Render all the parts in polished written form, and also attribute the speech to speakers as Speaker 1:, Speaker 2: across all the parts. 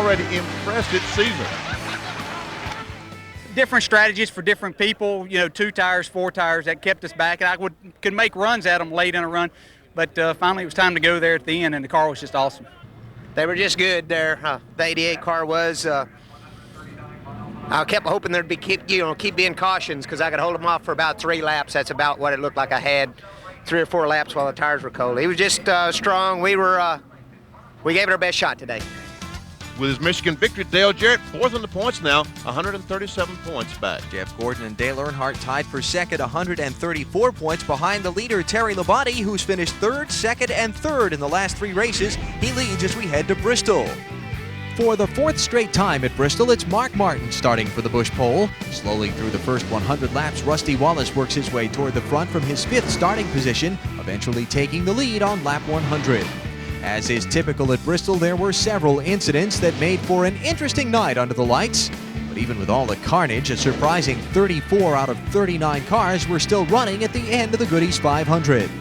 Speaker 1: already impressed its season.
Speaker 2: Different strategies for different people, 2 tires, 4 tires, that kept us back. And I could make runs at them late in a run, but finally it was time to go there at the end, and the car was just awesome.
Speaker 3: They were just good there. The 88 car was. I kept hoping there'd be keep being cautions because I could hold them off for about 3 laps. That's about what it looked like I had, 3 or 4 laps while the tires were cold. He was just strong. We gave it our best shot today.
Speaker 1: With his Michigan victory, Dale Jarrett fourth in the points now, 137 points back.
Speaker 4: Jeff Gordon and Dale Earnhardt tied for second, 134 points behind the leader, Terry Labonte, who's finished third, second, and third in the last 3 races. He leads as we head to Bristol. For the 4th straight time at Bristol, it's Mark Martin starting for the Busch pole. Slowly through the first 100 laps, Rusty Wallace works his way toward the front from his 5th starting position, eventually taking the lead on lap 100. As is typical at Bristol, there were several incidents that made for an interesting night under the lights. But even with all the carnage, a surprising 34 out of 39 cars were still running at the end of the Goodies 500.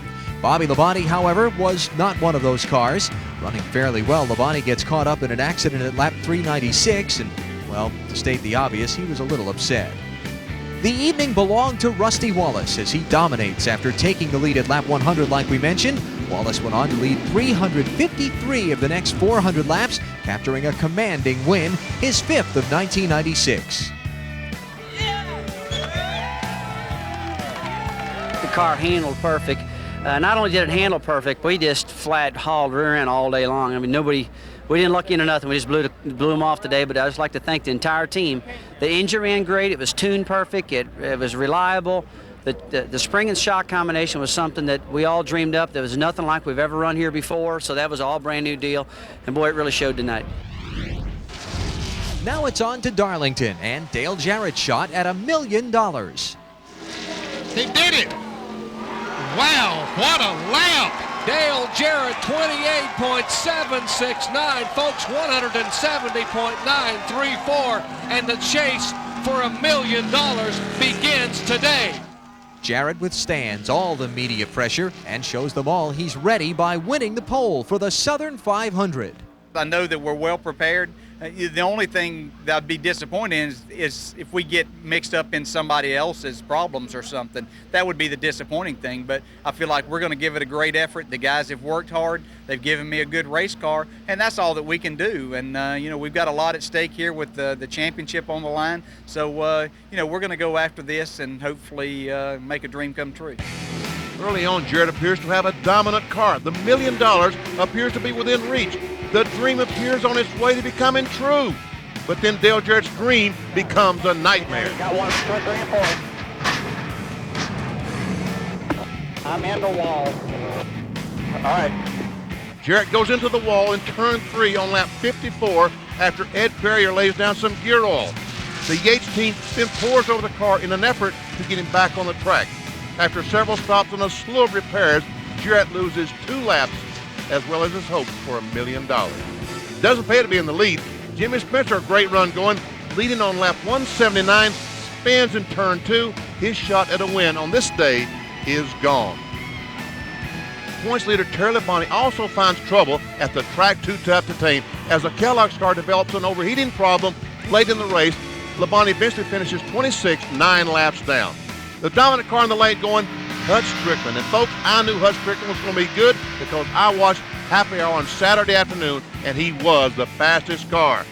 Speaker 4: Bobby Labonte, however, was not one of those cars. Running fairly well, Labonte gets caught up in an accident at lap 396, and, well, to state the obvious, he was a little upset. The evening belonged to Rusty Wallace as he dominates after taking the lead at lap 100 like we mentioned. Wallace went on to lead 353 of the next 400 laps, capturing a commanding win, his 5th of 1996.
Speaker 5: The car handled perfect. Not only did it handle perfect, we just flat hauled rear end all day long. I mean, we didn't luck into nothing. We just blew them off today, but I'd just like to thank the entire team. The engine ran great. It was tuned perfect. It was reliable. The spring and shock combination was something that we all dreamed up. There was nothing like we've ever run here before, so that was all brand new deal. And boy, it really showed tonight.
Speaker 4: Now it's on to Darlington and Dale Jarrett's shot at $1 million.
Speaker 6: He did it! Wow, what a lap!
Speaker 7: Dale Jarrett, 28.769, folks, 170.934, and the chase for $1 million begins today.
Speaker 4: Jarrett withstands all the media pressure and shows them all he's ready by winning the pole for the Southern 500.
Speaker 2: I know that we're well prepared. The only thing that I'd be disappointed in is if we get mixed up in somebody else's problems or something. That would be the disappointing thing, but I feel like we're going to give it a great effort. The guys have worked hard. They've given me a good race car, and that's all that we can do. And, we've got a lot at stake here with the championship on the line. So, we're going to go after this and hopefully make a dream come true.
Speaker 1: Early on, Jarrett appears to have a dominant car. The $1 million appears to be within reach. The dream appears on its way to becoming true. But then Dale Jarrett's dream becomes a nightmare.
Speaker 5: Got 1, 2, 3, and 4. I'm in the wall. All right.
Speaker 1: Jarrett goes into the wall in turn 3 on lap 54 after Ed Ferrier lays down some gear oil. The Yates team then pours over the car in an effort to get him back on the track. After several stops and a slew of repairs, Jarrett loses 2 laps as well as his hopes for $1 million. Doesn't pay to be in the lead. Jimmy Spencer, a great run going, leading on lap 179, spins in turn 2. His shot at a win on this day is gone. Points leader Terry Labonte also finds trouble at the track too tough to tame as a Kellogg's car develops an overheating problem late in the race. Labonte eventually finishes 26, 9 laps down. The dominant car in the late going, Hut Strickland. And folks, I knew Hut Strickland was going to be good because I watched Happy Hour on Saturday afternoon, and he was the fastest car.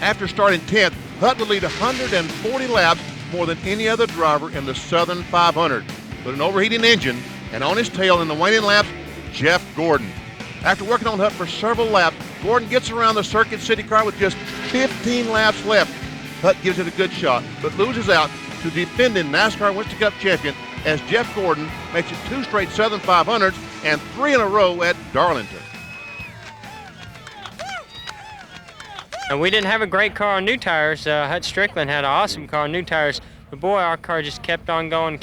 Speaker 1: After starting 10th, Hut would lead 140 laps more than any other driver in the Southern 500. With an overheating engine and on his tail in the waning laps, Jeff Gordon. After working on Hut for several laps, Gordon gets around the Circuit City car with just 15 laps left. Hut gives it a good shot, but loses out to defending NASCAR Winston Cup champion as Jeff Gordon makes it 2 straight Southern 500s and 3 in a row at Darlington.
Speaker 8: And we didn't have a great car on new tires. Hut Strickland had an awesome car on new tires. But boy, our car just kept on going,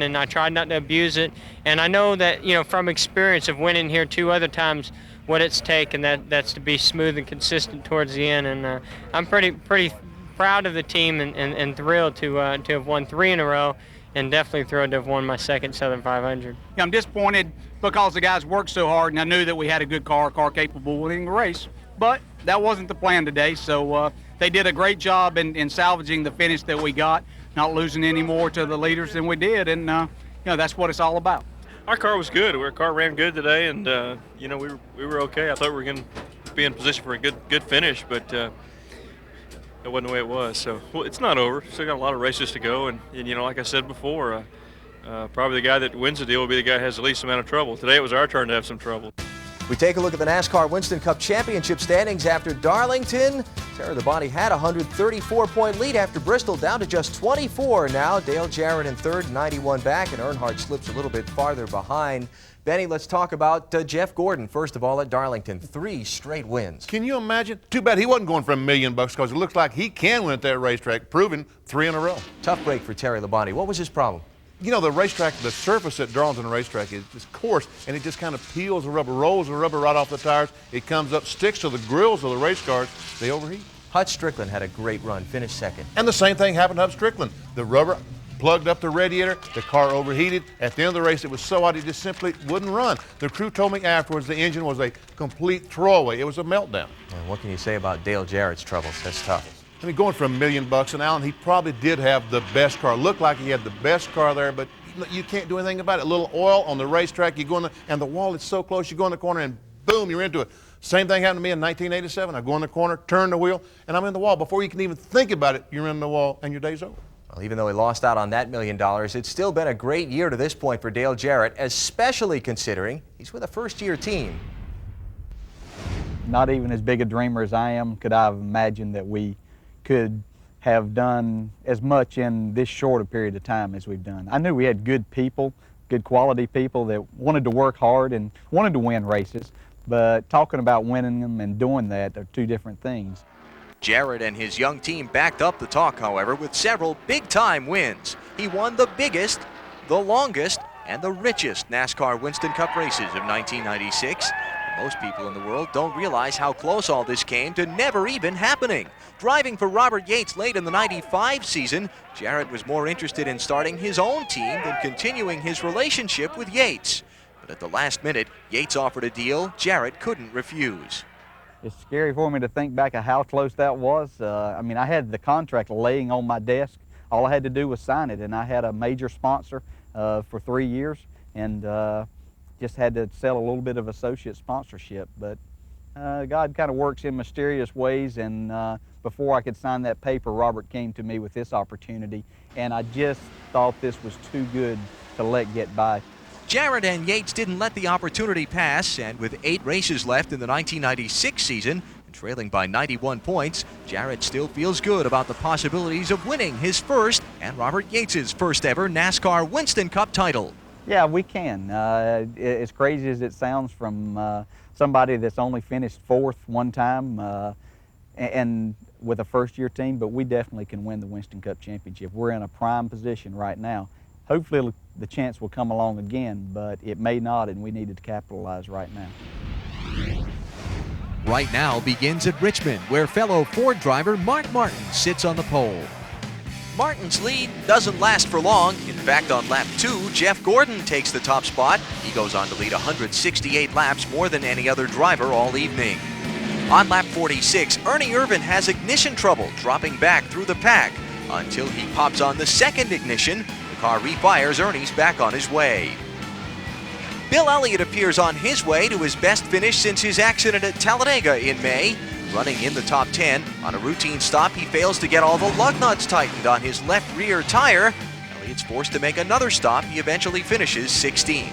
Speaker 8: and I tried not to abuse it. And I know that, from experience of winning here 2 other times, what it's taken, that's to be smooth and consistent towards the end. And I'm pretty proud of the team and thrilled to have won 3 in a row, and definitely thrilled to have won my second Southern 500.
Speaker 2: I'm disappointed because the guys worked so hard, and I knew that we had a good car capable of winning the race. But that wasn't the plan today. So they did a great job in salvaging the finish that we got, not losing any more to the leaders than we did, and that's what it's all about.
Speaker 9: Our car was good. Our car ran good today, and we were okay. I thought we were going to be in position for a good finish, but it wasn't the way it was. So it's not over. Still got a lot of races to go, and like I said before, probably the guy that wins the deal will be the guy that has the least amount of trouble. Today it was our turn to have some trouble.
Speaker 4: We take a look at the NASCAR Winston Cup Championship standings after Darlington. Terry Labonte had a 134-point lead after Bristol, down to just 24 now. Dale Jarrett in third, 91 back, and Earnhardt slips a little bit farther behind. Benny, let's talk about Jeff Gordon, first of all, at Darlington. 3 straight wins.
Speaker 1: Can you imagine? Too bad he wasn't going for $1 million because it looks like he can win at that racetrack, proving 3 in a row.
Speaker 4: Tough break for Terry Labonte. What was his problem?
Speaker 1: The racetrack, the surface at Darlington racetrack is coarse, and it just kind of peels the rubber, rolls the rubber right off the tires. It comes up, sticks to the grills of the race cars. They overheat.
Speaker 4: Hut Strickland had a great run, finished second.
Speaker 1: And the same thing happened to Hut Strickland. The rubber plugged up the radiator, the car overheated. At the end of the race, it was so hot it just simply wouldn't run. The crew told me afterwards the engine was a complete throwaway. It was a meltdown.
Speaker 4: And what can you say about Dale Jarrett's troubles? That's tough.
Speaker 1: I mean, going for $1 million, and Alan, he probably did have the best car. Looked like he had the best car there, but you can't do anything about it. A little oil on the racetrack, you go in and the wall is so close, you go in the corner and boom, you're into it. Same thing happened to me in 1987. I go in the corner, turn the wheel, and I'm in the wall. Before you can even think about it, you're in the wall and your day's over.
Speaker 4: Well, even though he lost out on that $1 million, it's still been a great year to this point for Dale Jarrett, especially considering he's with a first-year team.
Speaker 10: Not even as big a dreamer as I am could I have imagined that we could have done as much in this short a period of time as we've done. I knew we had good people, good quality people that wanted to work hard and wanted to win races, but talking about winning them and doing that are 2 different things.
Speaker 4: Jarrett and his young team backed up the talk, however, with several big-time wins. He won the biggest, the longest, and the richest NASCAR Winston Cup races of 1996. Most people in the world don't realize how close all this came to never even happening. Driving for Robert Yates late in the '95 season, Jarrett was more interested in starting his own team than continuing his relationship with Yates. But at the last minute, Yates offered a deal Jarrett couldn't refuse.
Speaker 10: It's scary for me to think back of how close that was. I mean, I had the contract laying on my desk. All I had to do was sign it, and I had a major sponsor for 3 years, and just had to sell a little bit of associate sponsorship. But God kind of works in mysterious ways, and before I could sign that paper, Robert came to me with this opportunity, and I just thought this was too good to let get by.
Speaker 4: Jarrett and Yates didn't let the opportunity pass, and with 8 races left in the 1996 season, and trailing by 91 points, Jarrett still feels good about the possibilities of winning his first and Robert Yates' first ever NASCAR Winston Cup title.
Speaker 10: Yeah, we can. As crazy as it sounds from somebody that's only finished 4th one time and with a first-year team, but we definitely can win the Winston Cup Championship. We're in a prime position right now. Hopefully the chance will come along again, but it may not, and we need to capitalize right now.
Speaker 4: Right now begins at Richmond, where fellow Ford driver Mark Martin sits on the pole. Martin's lead doesn't last for long. In fact, on lap 2, Jeff Gordon takes the top spot. He goes on to lead 168 laps, more than any other driver all evening. On lap 46, Ernie Irvan has ignition trouble, dropping back through the pack until he pops on the second ignition. The car refires, Ernie's back on his way. Bill Elliott appears on his way to his best finish since his accident at Talladega in May. Running in the top 10, on a routine stop, he fails to get all the lug nuts tightened on his left rear tire. Elliott's forced to make another stop. He eventually finishes 16th.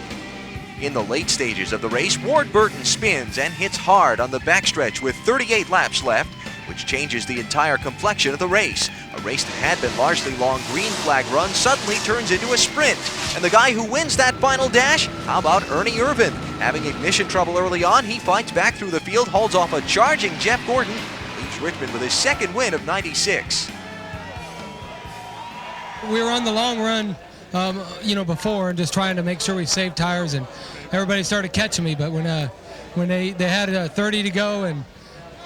Speaker 4: In the late stages of the race, Ward Burton spins and hits hard on the backstretch with 38 laps left, which changes the entire complexion of the race. A race that had been largely long green flag run suddenly turns into a sprint. And the guy who wins that final dash, how about Ernie Irvan? Having ignition trouble early on, he fights back through the field, holds off a charging Jeff Gordon, leaves Richmond with his second win of 96.
Speaker 11: We were on the long run, before, and just trying to make sure we saved tires, and everybody started catching me. But when they had 30 to go, and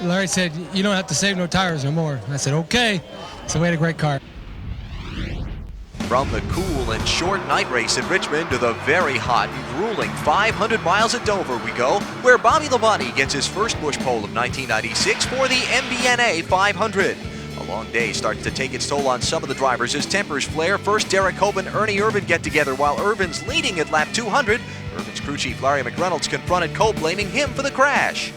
Speaker 11: Larry said, "You don't have to save no tires no more," I said, "Okay." So we had a great car.
Speaker 4: From the cool and short night race in Richmond to the very hot and grueling 500 miles at Dover we go, where Bobby Labonte gets his first bush pole of 1996 for the MBNA 500. A long day starts to take its toll on some of the drivers as tempers flare. First, Derek Hope and Ernie Irvin get together while Irvin's leading at lap 200. Irvin's crew chief Larry McReynolds confronted Cope, blaming him for the crash.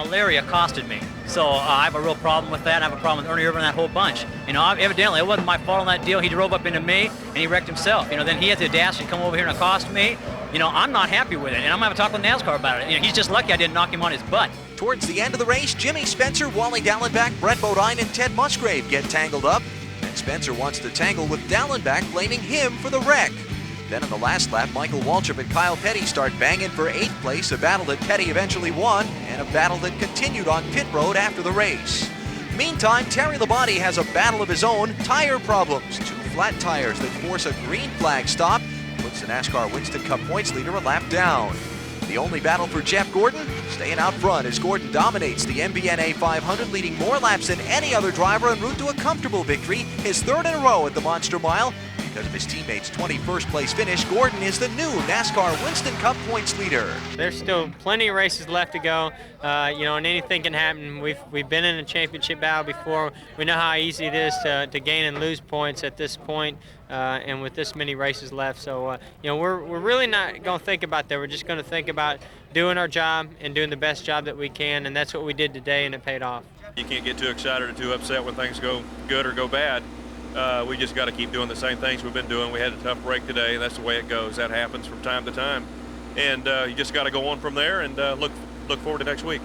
Speaker 12: Larry accosted me, so I have a real problem with that. I have a problem with Ernie Irvin and that whole bunch. You know, evidently it wasn't my fault on that deal. He drove up into me and he wrecked himself. You know, then he had the audacity to come over here and accost me. You know, I'm not happy with it, and I'm gonna have a talk with NASCAR about it. You know, he's just lucky I didn't knock him on his butt.
Speaker 4: Towards the end of the race, Jimmy Spencer, Wally Dallenbach, Brett Bodine, and Ted Musgrave get tangled up. And Spencer wants to tangle with Dallenbach, blaming him for the wreck. Then on the last lap, Michael Waltrip and Kyle Petty start banging for 8th place, a battle that Petty eventually won, and a battle that continued on pit road after the race. Meantime, Terry Labonte has a battle of his own, tire problems. 2 flat tires that force a green flag stop, puts the NASCAR Winston Cup points leader a lap down. The only battle for Jeff Gordon, staying out front as Gordon dominates the MBNA 500, leading more laps than any other driver en route to a comfortable victory, his 3rd in a row at the Monster Mile. Because of his teammate's 21st place finish, Gordon is the new NASCAR Winston Cup points leader.
Speaker 8: There's still plenty of races left to go, you know, and anything can happen. We've been in a championship battle before. We know how easy it is to gain and lose points at this point, and with this many races left. So, you know, we're really not going to think about that. We're just going to think about doing our job and doing the best job that we can, and that's what we did today, and it paid off.
Speaker 9: You can't get too excited or too upset when things go good or go bad. We just got to keep doing the same things we've been doing. We had a tough break today. That's the way it goes. That happens from time to time. And you just got to go on from there and look forward to next week.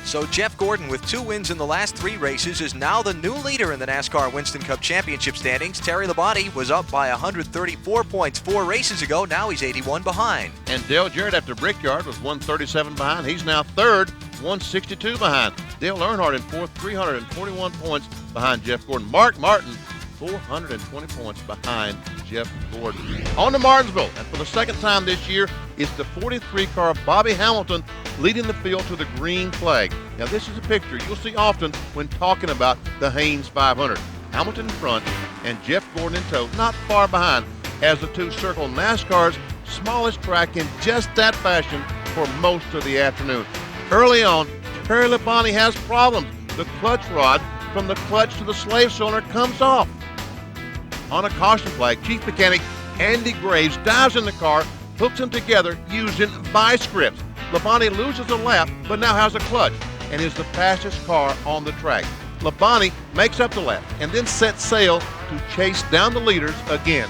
Speaker 4: So Jeff Gordon, with 2 wins in the last 3 races, is now the new leader in the NASCAR Winston Cup Championship standings. Terry Labonte was up by 134 points 4 races ago. Now he's 81 behind.
Speaker 1: And Dale Jarrett after Brickyard was 137 behind. He's now 3rd, 162 behind. Dale Earnhardt in 4th, 341 points behind Jeff Gordon. Mark Martin, 420 points behind Jeff Gordon. On to Martinsville, and for the 2nd time this year, it's the 43-car Bobby Hamilton leading the field to the green flag. Now, this is a picture you'll see often when talking about the Haynes 500. Hamilton in front and Jeff Gordon in tow, not far behind, as the 2 circle NASCAR's smallest track in just that fashion for most of the afternoon. Early on, Terry Labonte has problems. The clutch rod from the clutch to the slave cylinder comes off. On a caution flag, Chief Mechanic Andy Graves dives in the car, hooks them together using vice grips. Labonte loses a lap, but now has a clutch and is the fastest car on the track. Labonte makes up the lap and then sets sail to chase down the leaders again.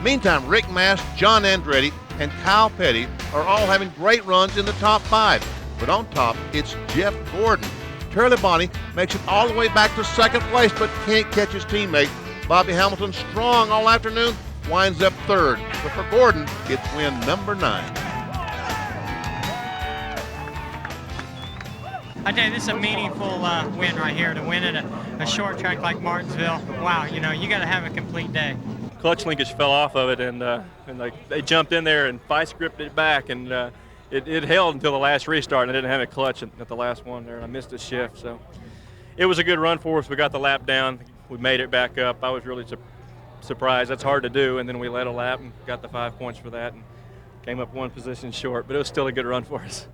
Speaker 1: Meantime, Rick Mast, John Andretti, and Kyle Petty are all having great runs in the top 5. But on top, it's Jeff Gordon. Terry Labonte makes it all the way back to 2nd place, but can't catch his teammate. Bobby Hamilton, strong all afternoon, winds up 3rd. But for Gordon, it's win number 9.
Speaker 8: I tell you, this is a meaningful win right here. To win at a short track like Martinsville, wow, you know, you got to have a complete day.
Speaker 9: Clutch linkage fell off of it, and they jumped in there and vice gripped it back, and it held until the last restart, and I didn't have a clutch at the last one there, and I missed a shift. So it was a good run for us. We got the lap down. We made it back up. I was really surprised. That's hard to do, and then we led a lap and got the 5 points for that and came up 1 position short, but it was still a good run for us.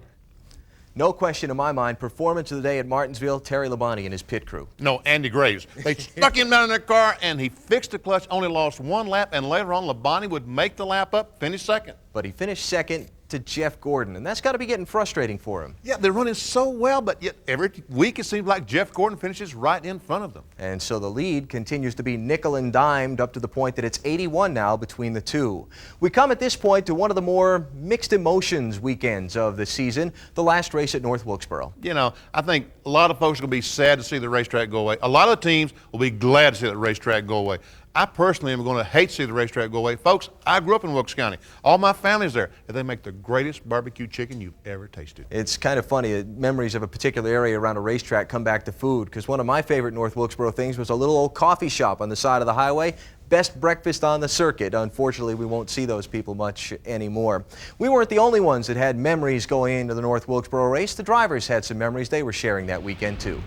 Speaker 4: No question in my mind, performance of the day at Martinsville, Terry Labonte and his pit crew.
Speaker 1: No, Andy Graves. They stuck him down in their car, and he fixed the clutch, only lost 1 lap, and later on, Labonte would make the lap up, finish 2nd.
Speaker 4: But he finished 2nd to Jeff Gordon, and that's got to be getting frustrating for him.
Speaker 1: Yeah, they're running so well, but yet every week it seems like Jeff Gordon finishes right in front of them.
Speaker 4: And so the lead continues to be nickel and dimed up to the point that it's 81 now between the 2. We come at this point to one of the more mixed emotions weekends of the season, the last race at North Wilkesboro.
Speaker 1: You know, I think a lot of folks are going to be sad to see the racetrack go away. A lot of teams will be glad to see that racetrack go away. I personally am going to hate to see the racetrack go away. Folks, I grew up in Wilkes County. All my family's there, and they make the greatest barbecue chicken you've ever tasted.
Speaker 4: It's kind of funny. Memories of a particular area around a racetrack come back to food, because one of my favorite North Wilkesboro things was a little old coffee shop on the side of the highway. Best breakfast on the circuit. Unfortunately, we won't see those people much anymore. We weren't the only ones that had memories going into the North Wilkesboro race. The drivers had some memories they were sharing that weekend, too.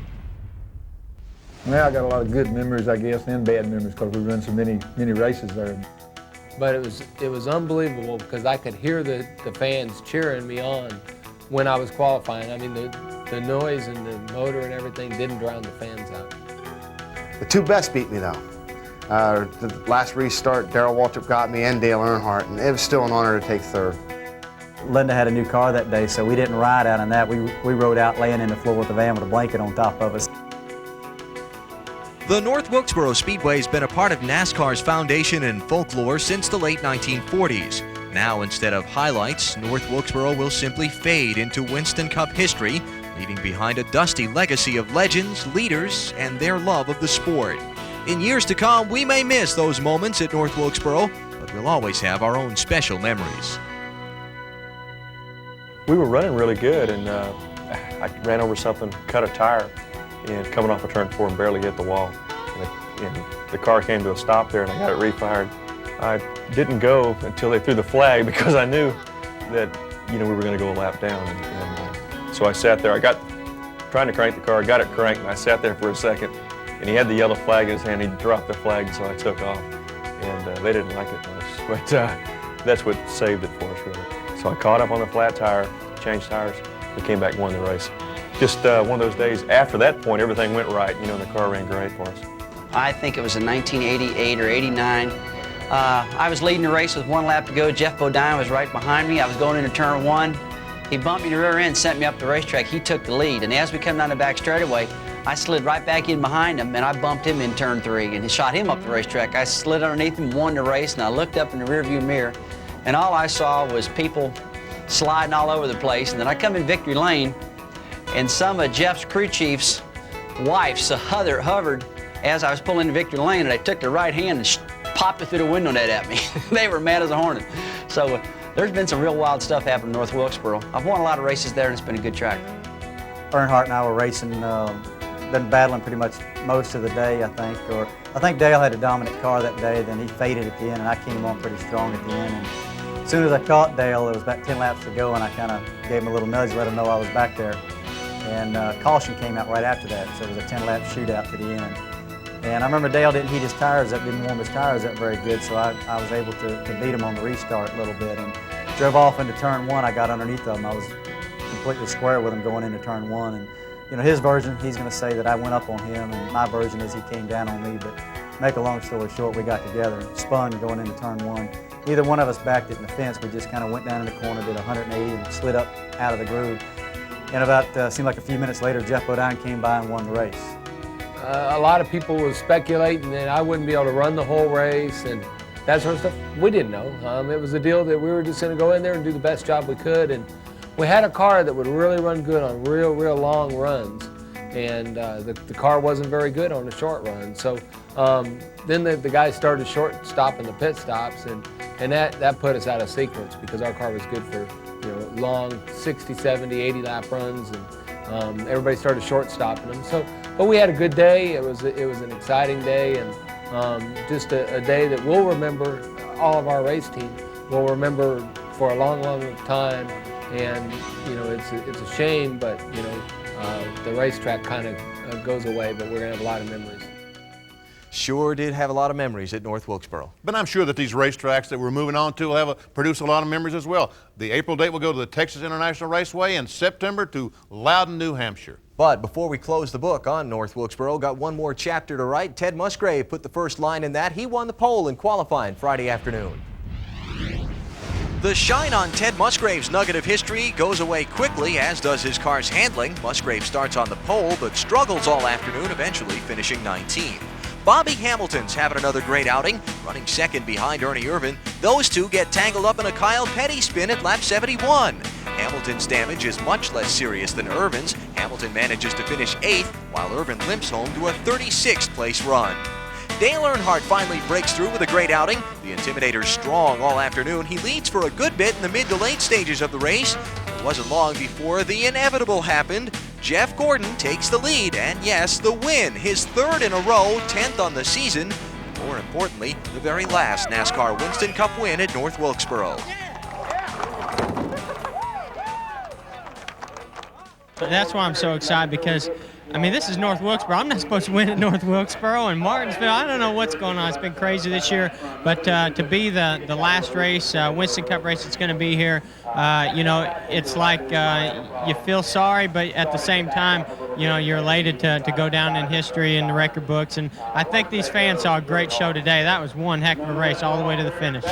Speaker 13: Well, I got a lot of good memories, I guess, and bad memories because we run so many races there.
Speaker 14: But it was unbelievable because I could hear the fans cheering me on when I was qualifying. I mean, the noise and the motor and everything didn't drown the fans out.
Speaker 15: The two best beat me, though. The last restart, Darrell Waltrip got me and Dale Earnhardt, and it was still an honor to take third.
Speaker 10: Linda had a new car that day, so we didn't ride out in that. We rode out laying in the floor with the van with a blanket on top of us.
Speaker 4: The North Wilkesboro Speedway has been a part of NASCAR's foundation and folklore since the late 1940s. Now, instead of highlights, North Wilkesboro will simply fade into Winston Cup history, leaving behind a dusty legacy of legends, leaders, and their love of the sport. In years to come, we may miss those moments at North Wilkesboro, but we'll always have our own special memories.
Speaker 9: We were running really good, and I ran over something, cut a tire, and coming off of turn 4 and barely hit the wall. And the car came to a stop there, and I got it refired. I didn't go until they threw the flag because I knew that we were going to go a lap down. And so I sat there. I got trying to crank the car, got it cranked, and I sat there for a second. And he had the yellow flag in his hand. He dropped the flag, so I took off. And they didn't like it much, but that's what saved it for us, really. So I caught up on the flat tire, changed tires, we came back and won the race. Just one of those days. After that point, everything went right, and the car ran great for us.
Speaker 5: I think it was in 1988 or 89. I was leading the race with 1 lap to go. Jeff Bodine was right behind me. I was going into turn 1. He bumped me in the rear end, sent me up the racetrack. He took the lead, and as we come down the back straightaway, I slid right back in behind him, and I bumped him in turn 3, and he shot him up the racetrack. I slid underneath him, won the race, and I looked up in the rearview mirror, and all I saw was people sliding all over the place. And then I come in victory lane, and some of Jeff's crew chief's wives hovered as I was pulling into victory lane, and they took their right hand and popped it through the window net at me. They were mad as a hornet. So there's been some real wild stuff happening in North Wilkesboro. I've won a lot of races there, and it's been a good track.
Speaker 10: Earnhardt and I were racing, been battling pretty much most of the day, I think. Or I think Dale had a dominant car that day, then he faded at the end, and I came on pretty strong at the end. And as soon as I caught Dale, there was about 10 laps to go, and I kind of gave him a little nudge, let him know I was back there. And caution came out right after that, so it was a 10-lap shootout to the end. And I remember Dale didn't heat his tires up, didn't warm his tires up very good, so I was able to beat him on the restart a little bit. And drove off into turn 1, I got underneath of him. I was completely square with him going into turn 1. And his version, he's going to say that I went up on him, and my version is he came down on me. But make a long story short, we got together and spun going into turn 1. Neither one of us backed it in the fence. We just kind of went down in the corner, did 180, and slid up out of the groove. And about, seemed like a few minutes later, Jeff Bodine came by and won the race.
Speaker 14: A lot of people were speculating that I wouldn't be able to run the whole race and that sort of stuff. We didn't know. It was a deal that we were just going to go in there and do the best job we could. And we had a car that would really run good on real long runs. And the car wasn't very good on the short run. So then the guys started short stopping the pit stops, and that put us out of sequence because our car was good for long 60, 70, 80 lap runs, and everybody started short stopping them. So, but we had a good day. It was an exciting day, and just a day that we'll remember. All of our race team will remember for a long time. And it's a shame, but the racetrack kind of goes away. But we're gonna have a lot of memories.
Speaker 4: Sure did have a lot of memories at North Wilkesboro.
Speaker 1: But I'm sure that these racetracks that we're moving on to will produce a lot of memories as well. The April date will go to the Texas International Raceway, and September to Loudon, New Hampshire.
Speaker 4: But before we close the book on North Wilkesboro, got one more chapter to write. Ted Musgrave put the first line in that. He won the pole in qualifying Friday afternoon. The shine on Ted Musgrave's nugget of history goes away quickly, as does his car's handling. Musgrave starts on the pole, but struggles all afternoon, eventually finishing 19th. Bobby Hamilton's having another great outing, running second behind Ernie Irvan. Those two get tangled up in a Kyle Petty spin at lap 71. Hamilton's damage is much less serious than Irvan's. Hamilton manages to finish 8th, while Irvan limps home to a 36th place run. Dale Earnhardt finally breaks through with a great outing. The Intimidator's strong all afternoon. He leads for a good bit in the mid to late stages of the race. It wasn't long before the inevitable happened. Jeff Gordon takes the lead, and yes, the win, his third in a row, 10th on the season. More importantly, the very last NASCAR Winston Cup win at North Wilkesboro.
Speaker 16: That's why I'm so excited, because
Speaker 8: I mean, this is North Wilkesboro. I'm not supposed to win at North Wilkesboro and Martinsville. I don't know what's going on. It's been crazy this year. But to be the last race, Winston Cup race that's going to be here, you know, it's like you feel sorry, but at the same time, you know, you're elated to go down in history in the record books. And I think these fans saw a great show today. That was one heck of a race all the way to the finish.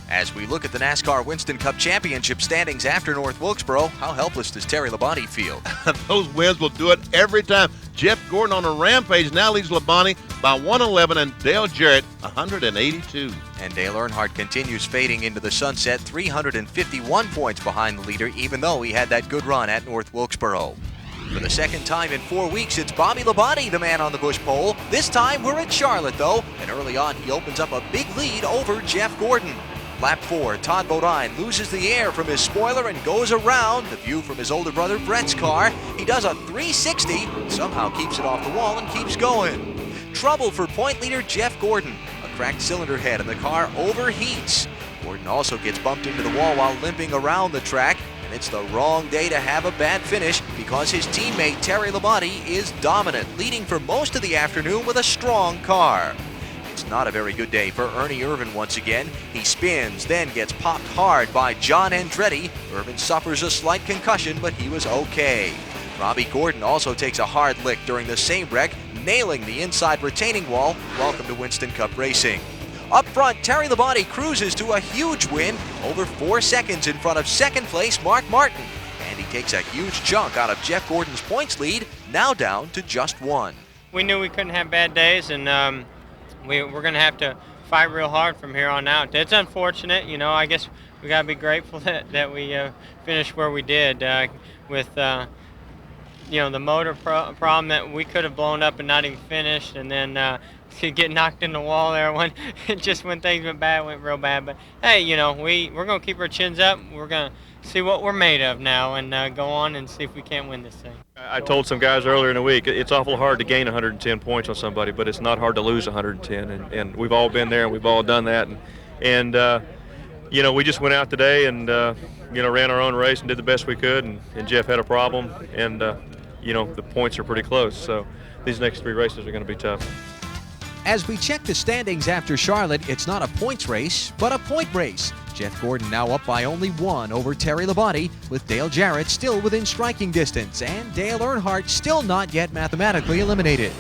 Speaker 4: As we look at the NASCAR Winston Cup Championship standings after North Wilkesboro, how helpless does Terry Labonte feel?
Speaker 1: Those wins will do it every time. Jeff Gordon on a rampage now leads Labonte by 111 and Dale Jarrett 182.
Speaker 4: And Dale Earnhardt continues fading into the sunset, 351 points behind the leader, even though he had that good run at North Wilkesboro. For the second time in 4 weeks, it's Bobby Labonte, the man on the Busch pole. This time we're at Charlotte, though, and early on he opens up a big lead over Jeff Gordon. Lap 4, Todd Bodine loses the air from his spoiler and goes around the view from his older brother Brett's car. He does a 360, somehow keeps it off the wall and keeps going. Trouble for point leader Jeff Gordon. A cracked cylinder head and the car overheats. Gordon also gets bumped into the wall while limping around the track, and it's the wrong day to have a bad finish because his teammate Terry Labonte is dominant, leading for most of the afternoon with a strong car. It's not a very good day for Ernie Irvan once again. He spins, then gets popped hard by John Andretti. Irvan suffers a slight concussion, but he was okay. Robbie Gordon also takes a hard lick during the same wreck, nailing the inside retaining wall. Welcome to Winston Cup Racing. Up front, Terry Labonte cruises to a huge win, over 4 seconds in front of second place Mark Martin. And he takes a huge chunk out of Jeff Gordon's points lead, now down to just 1.
Speaker 8: We knew we couldn't have bad days, and we're going to have to fight real hard from here on out. It's unfortunate, you know. I guess we got to be grateful that we finished where we did with, you know, the motor problem that we could have blown up and not even finished, and then get knocked in the wall there when just when things went bad, it went real bad. But hey, you know, we're going to keep our chins up. We're going to see what we're made of now and go on and see if we can't win this thing.
Speaker 9: I told some guys earlier in the week, it's awful hard to gain 110 points on somebody, but it's not hard to lose 110, and we've all been there and we've all done that. And you know, we just went out today and, you know, ran our own race and did the best we could, and Jeff had a problem, and, you know, the points are pretty close, so these next 3 races are going to be tough.
Speaker 4: As we check the standings after Charlotte, it's not a points race, but a point race. Jeff Gordon now up by only 1 over Terry Labonte, with Dale Jarrett still within striking distance, and Dale Earnhardt still not yet mathematically eliminated.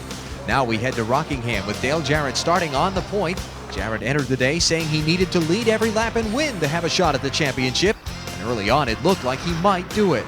Speaker 4: Now we head to Rockingham with Dale Jarrett starting on the point. Jarrett entered the day saying he needed to lead every lap and win to have a shot at the championship, and early on it looked like he might do it.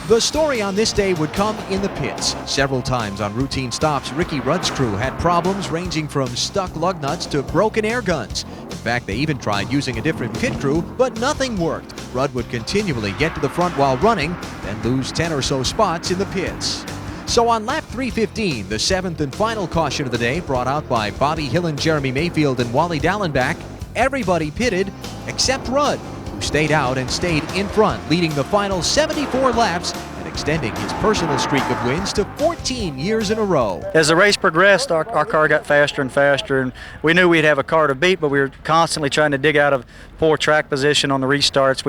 Speaker 4: The story on this day would come in the pits. Several times on routine stops, Ricky Rudd's crew had problems ranging from stuck lug nuts to broken air guns. In fact, they even tried using a different pit crew, but nothing worked. Rudd would continually get to the front while running, then lose 10 or so spots in the pits. So on lap 315, the 7th and final caution of the day, brought out by Bobby Hillen, Jeremy Mayfield, and Wally Dallenbach, everybody pitted except Rudd, who stayed out and stayed in front, leading the final 74 laps and extending his personal streak of wins to 14 years in a row.
Speaker 16: As the race progressed, our car got faster and faster, and we knew we'd have a car to beat, but we were constantly trying to dig out of poor track position on the restarts.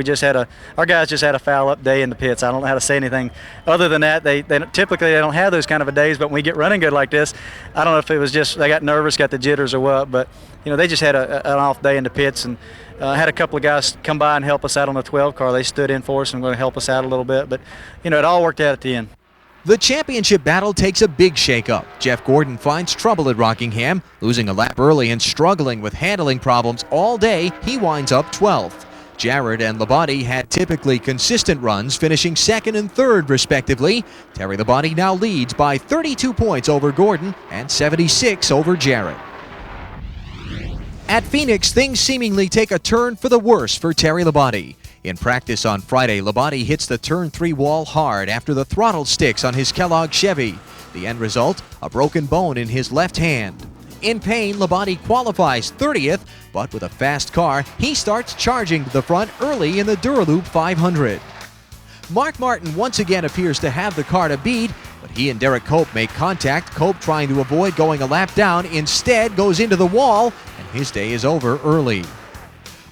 Speaker 16: Our guys just had a foul-up day in the pits. I don't know how to say anything other than that. They typically don't have those kind of a days, but when we get running good like this, I don't know if it was just they got nervous, got the jitters or what, but you know, they just had an off day in the pits, and had a couple of guys come by and help us out on the 12 car. They stood in for us and were going to help us out a little bit, but you know, it all worked out at the end.
Speaker 4: The championship battle takes a big shakeup. Jeff Gordon finds trouble at Rockingham, losing a lap early and struggling with handling problems all day. He winds up 12th. Jarrett and Labonte had typically consistent runs, finishing 2nd and 3rd respectively. Terry Labonte now leads by 32 points over Gordon and 76 over Jarrett. At Phoenix, things seemingly take a turn for the worse for Terry Labonte. In practice on Friday, Labonte hits the turn 3 wall hard after the throttle sticks on his Kellogg Chevy. The end result, a broken bone in his left hand. In pain, Labonte qualifies 30th, but with a fast car, he starts charging to the front early in the Duraloop 500. Mark Martin once again appears to have the car to beat, but he and Derek Cope make contact. Cope, trying to avoid going a lap down, instead goes into the wall, and his day is over early.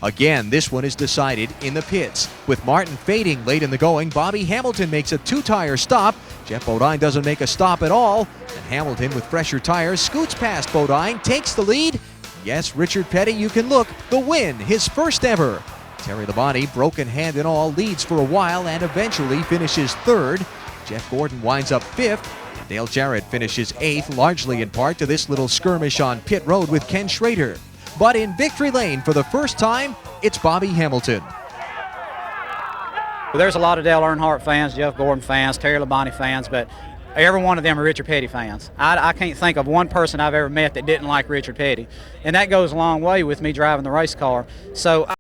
Speaker 4: Again, this one is decided in the pits. With Martin fading late in the going, Bobby Hamilton makes a 2-tire stop, Jeff Bodine doesn't make a stop at all, and Hamilton, with fresher tires, scoots past Bodine, takes the lead. Yes, Richard Petty, you can look, the win, his first ever. Terry Labonte, broken hand and all, leads for a while and eventually finishes third. Jeff Gordon winds up fifth. Dale Jarrett finishes eighth, largely in part to this little skirmish on pit road with Ken Schrader. But in victory lane for the first time, it's Bobby Hamilton.
Speaker 17: Well, there's a lot of Dale Earnhardt fans, Jeff Gordon fans, Terry Labonte fans, but every one of them are Richard Petty fans. I can't think of one person I've ever met that didn't like Richard Petty. And that goes a long way with me driving the race car. So